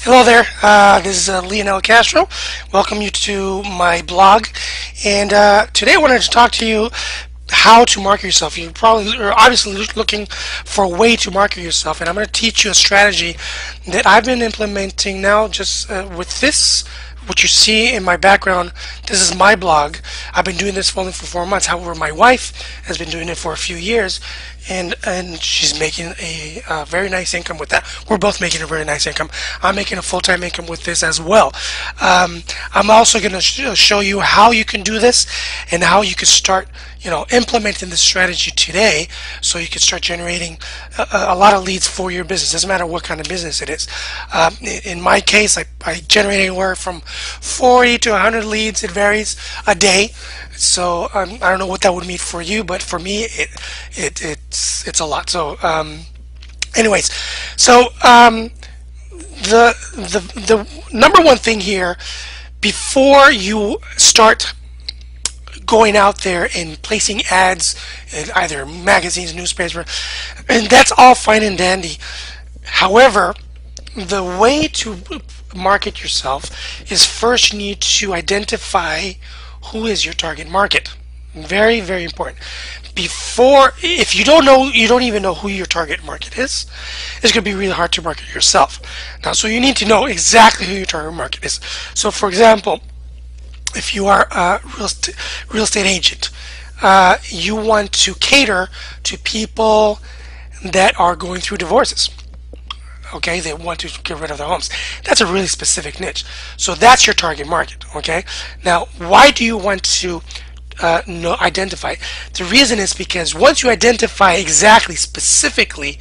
Hello there, this is Leonel Castro. Welcome you to my blog. And today I wanted to talk to you how to market yourself. You probably are obviously looking for a way to market yourself, and I'm going to teach you a strategy that I've been implementing now just with this. What you see in my background, this is my blog. I've been doing this for only for 4 months. However, my wife has been doing it for a few years, and she's making a very nice income with that. We're both making a very nice income. I'm making a full-time income with this as well. I'm also going to show you how you can do this and how you can start, implementing this strategy today, so you can start generating a lot of leads for your business. Doesn't matter what kind of business it is. In my case, I generate anywhere from 40 to 100 leads. It varies a day. So I don't know what that would mean for you, but for me, it's a lot. So, anyways, so the number one thing here, before you start going out there and placing ads in either magazines, newspaper, and that's all fine and dandy. However, the way to market yourself is first you need to identify who is your target market. Very, very important. If you don't know, you don't even know who your target market is, it's going to be really hard to market yourself. Now, so you need to know exactly who your target market is. So, for example, if you are a real estate agent, you want to cater to people that are going through divorces. Okay, they want to get rid of their homes. That's a really specific niche. So that's your target market. Okay, now why do you want to identify? The reason is because once you identify exactly, specifically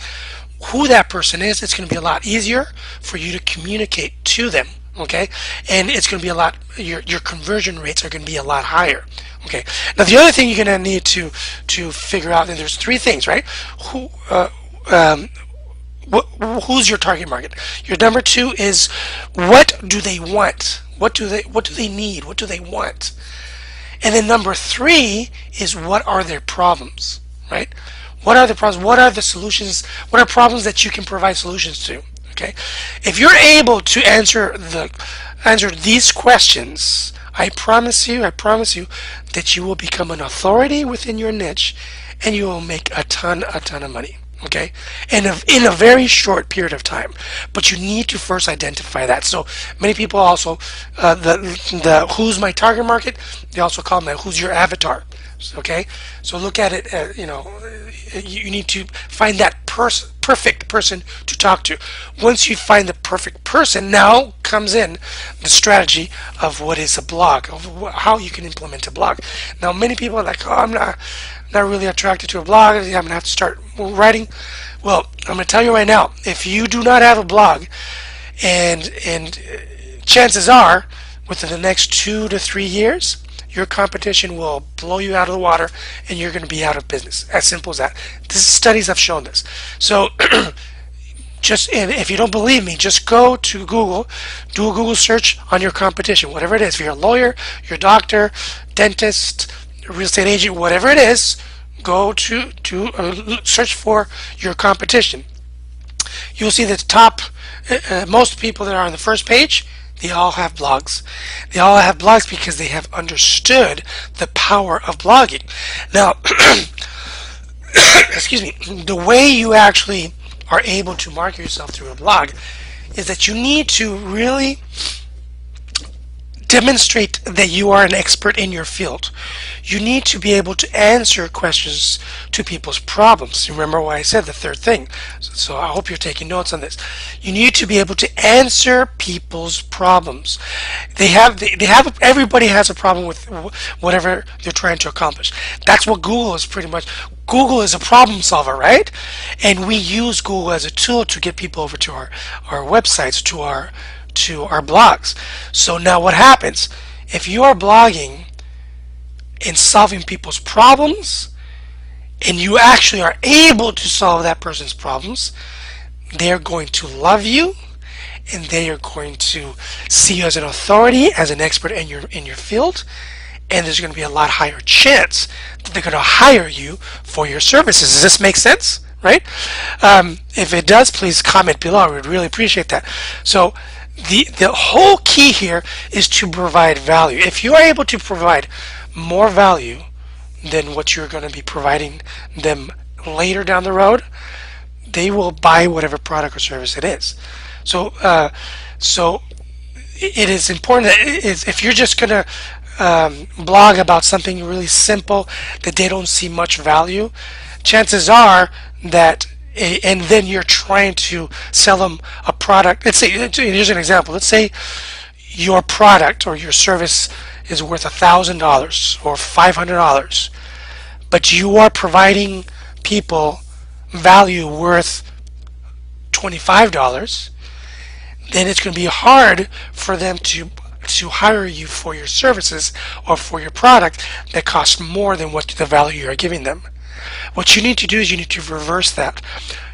who that person is, it's going to be a lot easier for you to communicate to them. Okay, and it's going to be a lot, your conversion rates are going to be a lot higher. Okay, now the other thing you're going to need to figure out, and there's three things, right? Who's your target market? Your number two is, what do they want? What do they need? What do they want? And then number three is, what are their problems, right? What are the problems? What are the solutions? What are problems that you can provide solutions to? Okay, if you're able to answer these questions, I promise you that you will become an authority within your niche, and you will make a ton of money. Okay, and in a very short period of time. But you need to first identify that. So many people also the who's my target market, they also call them who's your avatar. Okay, so look at it as, you need to find that perfect person to talk to. Once you find the perfect person, now comes in the strategy of what is a blog, of how you can implement a blog. Now many people are like, oh, I'm not really attracted to a blog, I'm going to have to start writing. Well, I'm going to tell you right now, if you do not have a blog, and chances are within the next 2 to 3 years, your competition will blow you out of the water, and you're going to be out of business. As simple as that. Studies have shown this. So and if you don't believe me, just go to Google, do a Google search on your competition, whatever it is. If you're a lawyer, you're a doctor, dentist, real estate agent, whatever it is, go to search for your competition. You'll see that the top, most people that are on the first page, they all have blogs. They all have blogs because they have understood the power of blogging. Now, excuse me, the way you actually are able to market yourself through a blog is that you need to really demonstrate that you are an expert in your field. You need to be able to answer questions to people's problems. Remember what I said, the third thing. So I hope you're taking notes on this. You need to be able to answer people's problems. Everybody has a problem with whatever they're trying to accomplish. That's what Google is pretty much. Google is a problem solver, right? And we use Google as a tool to get people over to our websites, to our blogs. So now what happens if you are blogging and solving people's problems, and you actually are able to solve that person's problems? They're going to love you, and they are going to see you as an authority, as an expert in your field, and there's going to be a lot higher chance that they're going to hire you for your services. Does this make sense? right? If it does, please comment below. I would really appreciate that. So the whole key here is to provide value. If you are able to provide more value than what you're going to be providing them later down the road, they will buy whatever product or service it is. So so it is important that if you're just going to blog about something really simple that they don't see much value, chances are that and then you're trying to sell them a product. Let's say, here's an example. Let's say your product or your service is worth $1,000 or $500, but you are providing people value worth $25, then it's going to be hard for them to hire you for your services or for your product that costs more than what the value you're giving them. What you need to do is you need to reverse that.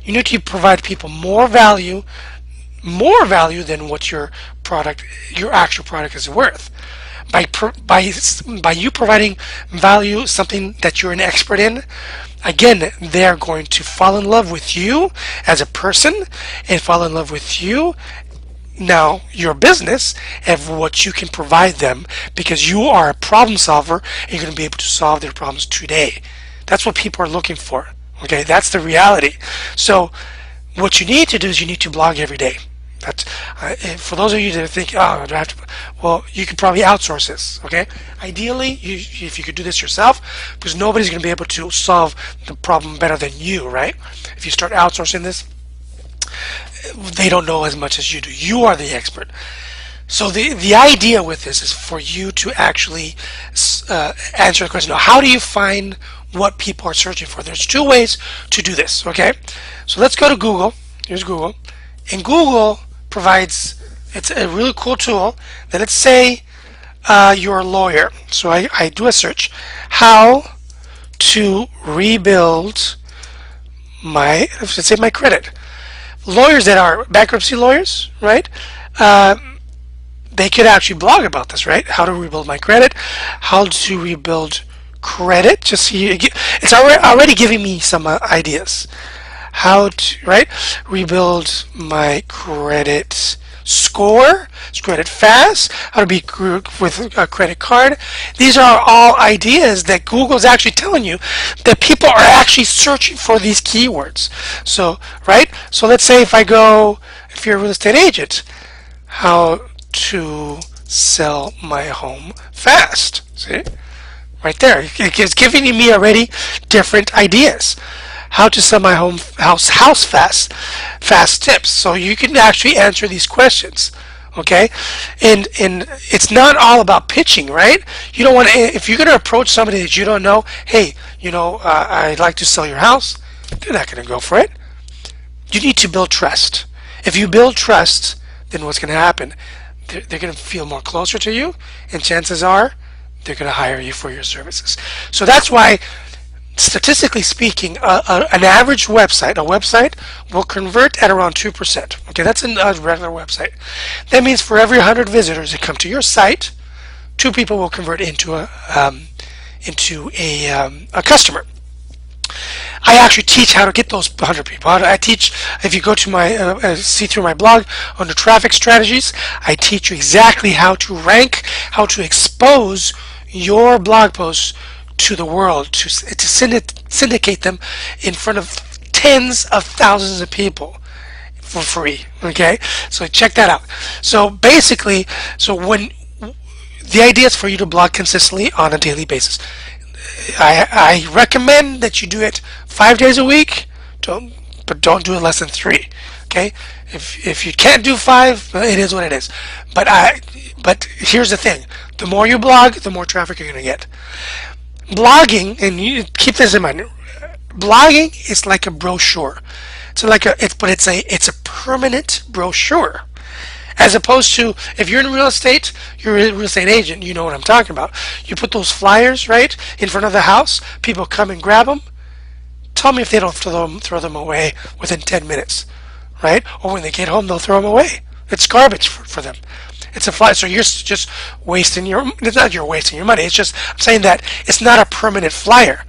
You need to provide people more value than what your actual product is worth. By you providing value, something that you're an expert in, again, they're going to fall in love with you as a person and fall in love with you, now your business, and what you can provide them, because you are a problem solver and you're going to be able to solve their problems today. That's what people are looking for. Okay, that's the reality. So what you need to do is you need to blog every day. That's for those of you that think, oh, do I have to? Well, you could probably outsource this. Okay, ideally, if you could do this yourself, because nobody's going to be able to solve the problem better than you, right? If you start outsourcing this, they don't know as much as you do. You are the expert. So the idea with this is for you to actually answer the question. Now, how do you find what people are searching for? There's two ways to do this. Okay, so let's go to Google. Here's Google, and Google provides, it's a really cool tool that, let's say you're a lawyer. So I do a search, how to rebuild my, let's say, my credit. Lawyers that are bankruptcy lawyers, right? They could actually blog about this, right? How to rebuild my credit, how to rebuild credit. Just see, it's already giving me some ideas. How to, right? Rebuild my credit score, credit fast, how to be with a credit card. These are all ideas that Google's actually telling you that people are actually searching for these keywords. So, right? So let's say if you're a real estate agent, how to sell my home fast. See? Right there. It's giving me already different ideas. How to sell my house fast tips. So you can actually answer these questions. Okay, and it's not all about pitching, right? You don't want to, if you're going to approach somebody that you don't know, hey, I'd like to sell your house, they're not going to go for it. You need to build trust. If you build trust, then what's going to happen? They're going to feel more closer to you, and chances are they're going to hire you for your services. So that's why, statistically speaking, an average website, a website will convert at around 2%. Okay, that's a regular website. That means for every 100 visitors that come to your site, 2 people will convert into a customer. I actually teach how to get those 100 people. I teach, if you go to my, see through my blog under traffic strategies, I teach you exactly how to rank, how to expose your blog posts to the world, to syndicate them in front of tens of thousands of people for free. Okay, so check that out. So basically, when the idea is for you to blog consistently on a daily basis. I recommend that you do it 5 days a week, but don't do it less than 3. Okay, if you can't do 5, it is what it is. But here's the thing: the more you blog, the more traffic you're going to get. Blogging, and you keep this in mind, blogging is like a brochure. It's a permanent brochure. As opposed to, if you're in real estate, you're a real estate agent, you know what I'm talking about. You put those flyers, right, in front of the house, people come and grab them. Tell me if they don't throw them away within 10 minutes, right? Or when they get home, they'll throw them away. It's garbage for them. It's a flyer, so you're just wasting it's not you're wasting your money. It's just, I'm saying that it's not a permanent flyer.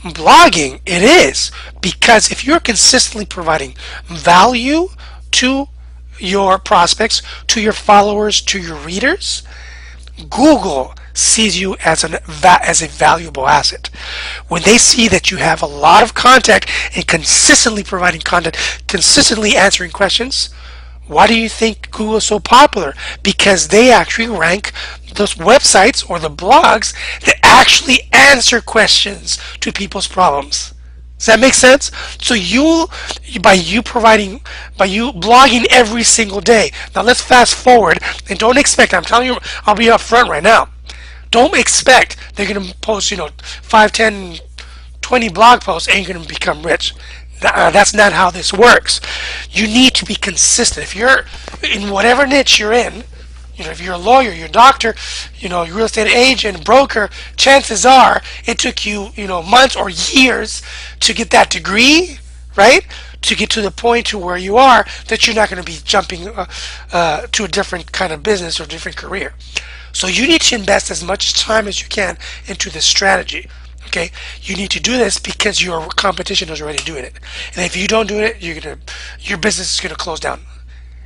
blogging, it is, because if you're consistently providing value to your prospects, to your followers, to your readers, Google sees you as as a valuable asset. When they see that you have a lot of content and consistently providing content, consistently answering questions, why do you think Google is so popular? Because they actually rank those websites or the blogs that actually answer questions to people's problems. Does that make sense? So by you blogging every single day. Now let's fast forward and don't expect, I'm telling you, I'll be up front right now. Don't expect they're going to post, 5, 10, 20 blog posts and you're going to become rich. That's not how this works. You need to be consistent. If you're in whatever niche you're in, if you're a lawyer, you're a doctor, you're a real estate agent, broker, chances are it took you, months or years to get that degree, right? To get to the point to where you are, that you're not going to be jumping to a different kind of business or different career. So you need to invest as much time as you can into this strategy. Okay, you need to do this because your competition is already doing it, and if you don't do it, your business is gonna close down.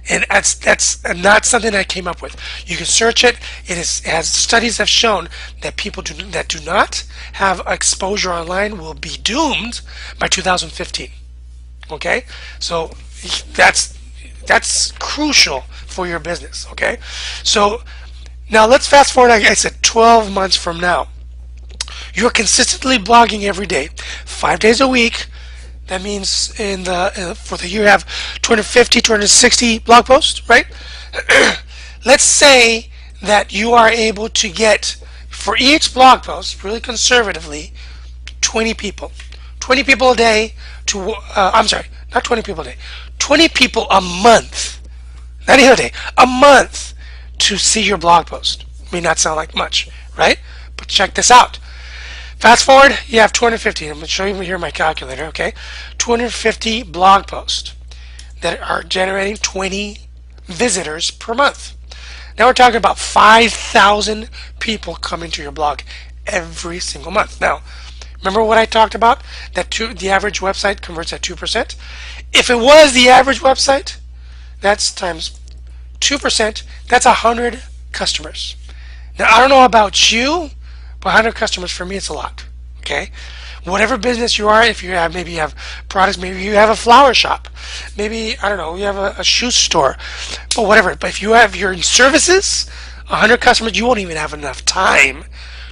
And that's not something I came up with. You can search it. As studies have shown that people that do not have exposure online will be doomed by 2015. Okay, so that's crucial for your business. Okay, so now let's fast forward. Like I said, 12 months from now. You're consistently blogging every day, 5 days a week. That means for the year you have 250, 260 blog posts, right? Let's say that you are able to get, for each blog post, really conservatively, 20 people. 20 people a day to, I'm sorry, not 20 people a day, 20 people a month, not even a day, a month to see your blog post. May not sound like much, right? But check this out. Fast forward, you have 250. I'm going to show you here my calculator, okay? 250 blog posts that are generating 20 visitors per month. Now we're talking about 5,000 people coming to your blog every single month. Now, remember what I talked about? That the average website converts at 2%? If it was the average website, that's times 2%, that's 100 customers. Now, I don't know about you, 100 customers, for me, it's a lot. Okay, whatever business you are, if you have, maybe you have products, maybe you have a flower shop, maybe, I don't know, you have a shoe store, but whatever. But if you have your services, 100 customers, you won't even have enough time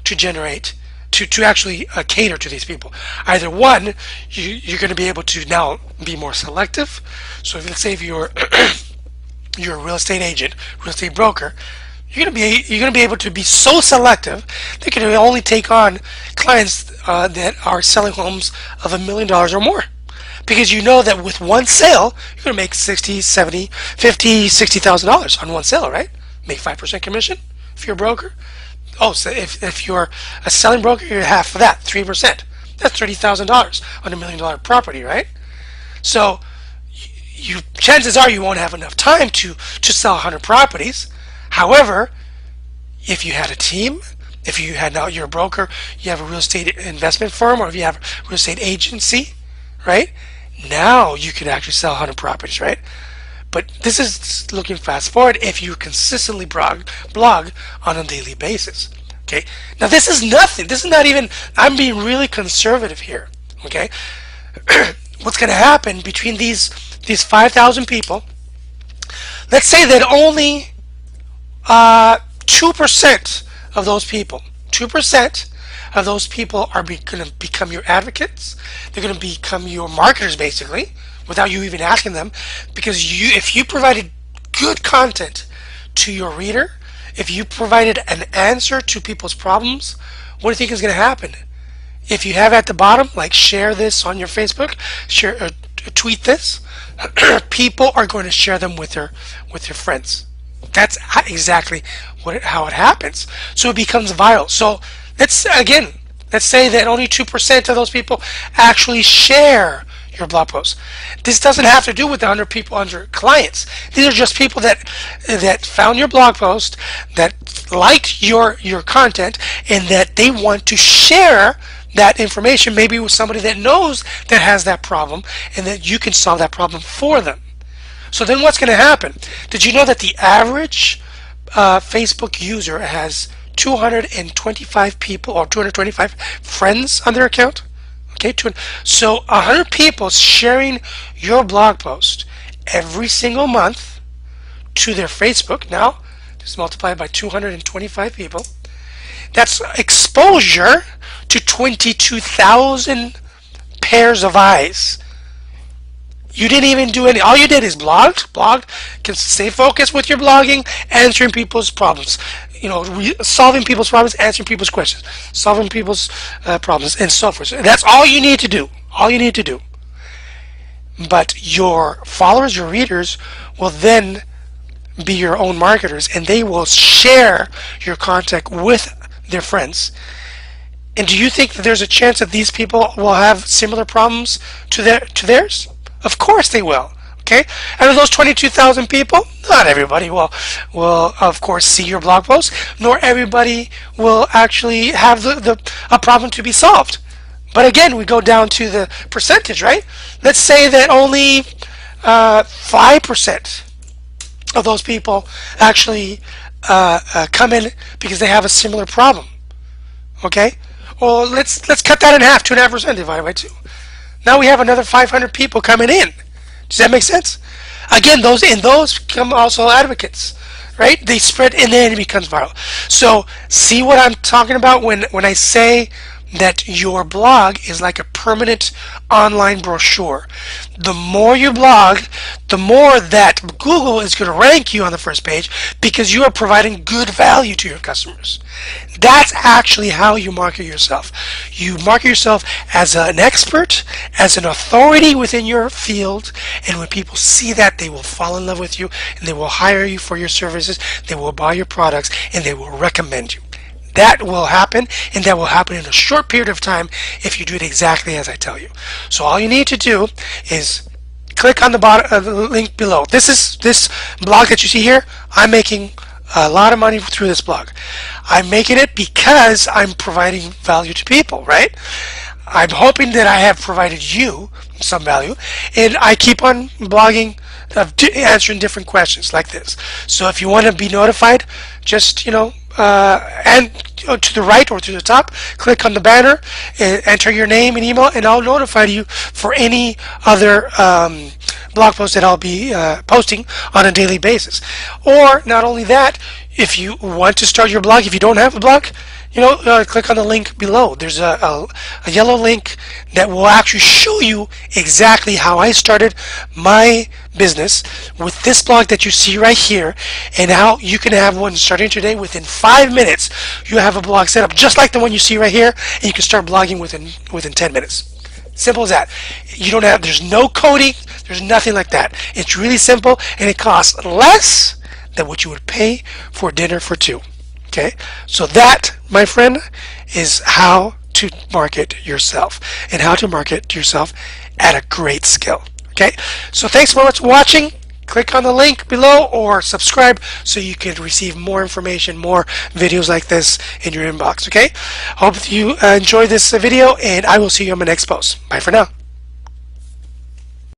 to generate, to actually cater to these people. Either one, you're going to be able to now be more selective. So if, let's say if you're you're a real estate agent, real estate broker, you're gonna be able to be so selective that you can only take on clients that are selling homes of $1 million or more, because you know that with one sale you're gonna make $60,000, $70,000, $50,000, $60,000 on one sale, right? Make 5% commission if you're a broker. Oh, so if you're a selling broker, you're half of that, 3%. That's $30,000 on $1 million property, right? So chances are you won't have enough time to sell 100 properties. However, if you had a team, if you had, now you're a broker, you have a real estate investment firm, or if you have a real estate agency, right? Now you can actually sell 100 properties, right? But this is looking fast forward if you consistently blog on a daily basis. Okay. Now this is nothing. This is not even, I'm being really conservative here. Okay. What's going to happen between these 5,000 people? Let's say that only 2% of those people, 2% of those people are going to become your advocates. They're going to become your marketers, basically, without you even asking them, because if you provided good content to your reader, if you provided an answer to people's problems, what do you think is going to happen? If you have at the bottom, like, share this on your Facebook, share, tweet this, people are going to share them with their friends. That's exactly how it happens. So it becomes viral. So let's say that only 2% of those people actually share your blog post. This doesn't have to do with the 100 people, 100 clients. These are just people that found your blog post, that liked your content, and that they want to share that information maybe with somebody that knows that has that problem, and that you can solve that problem for them. So then what's going to happen? Did you know that the average Facebook user has 225 people or 225 friends on their account? Okay, so 100 people sharing your blog post every single month to their Facebook. Now, just multiplied by 225 people. That's exposure to 22,000 pairs of eyes. You didn't even do any. All you did is blog, can stay focused with your blogging, answering people's problems. Solving people's problems, answering people's questions, solving people's problems, and so forth. So that's all you need to do. All you need to do. But your followers, your readers, will then be your own marketers, and they will share your content with their friends. And do you think that there's a chance that these people will have similar problems to theirs? Of course they will. Okay, out of those 22,000 people, not everybody will of course see your blog post, nor everybody will actually have a problem to be solved. But again, we go down to the percentage, right? Let's say that only 5% of those people actually come in because they have a similar problem. Okay, well let's cut that in half. 2.5% divided by 2. Now we have another 500 people coming in. Does that make sense? Again, those come also advocates, right? They spread and then it becomes viral. So see what I'm talking about when I say that your blog is like a permanent online brochure. The more you blog, the more that Google is going to rank you on the first page because you are providing good value to your customers. That's actually how you market yourself. You market yourself as an expert, as an authority within your field, and when people see that, they will fall in love with you and they will hire you for your services, they will buy your products, and they will recommend you. That will happen, and that will happen in a short period of time if you do it exactly as I tell you. So all you need to do is click on the bottom the link below. This blog that you see here. I'm making a lot of money through this blog. I'm making it because I'm providing value to people, right? I'm hoping that I have provided you some value, and I keep on blogging, answering different questions like this. So if you want to be notified, just and to the right or to the top, click on the banner, enter your name and email, and I'll notify you for any other blog posts that I'll be posting on a daily basis. Or not only that, if you want to start your blog, if you don't have a blog, click on the link below. There's a yellow link that will actually show you exactly how I started my business with this blog that you see right here, and how you can have one starting today. Within 5 minutes, you have a blog set up just like the one you see right here, and you can start blogging within 10 minutes. Simple as that. There's no coding, there's nothing like that. It's really simple, and it costs less than what you would pay for dinner for two. Okay, so that, my friend, is how to market yourself, and how to market yourself at a great skill. Okay, so thanks so much for watching. Click on the link below or subscribe so you can receive more information, more videos like this in your inbox. Okay, hope you enjoyed this video, and I will see you on my next post. Bye for now.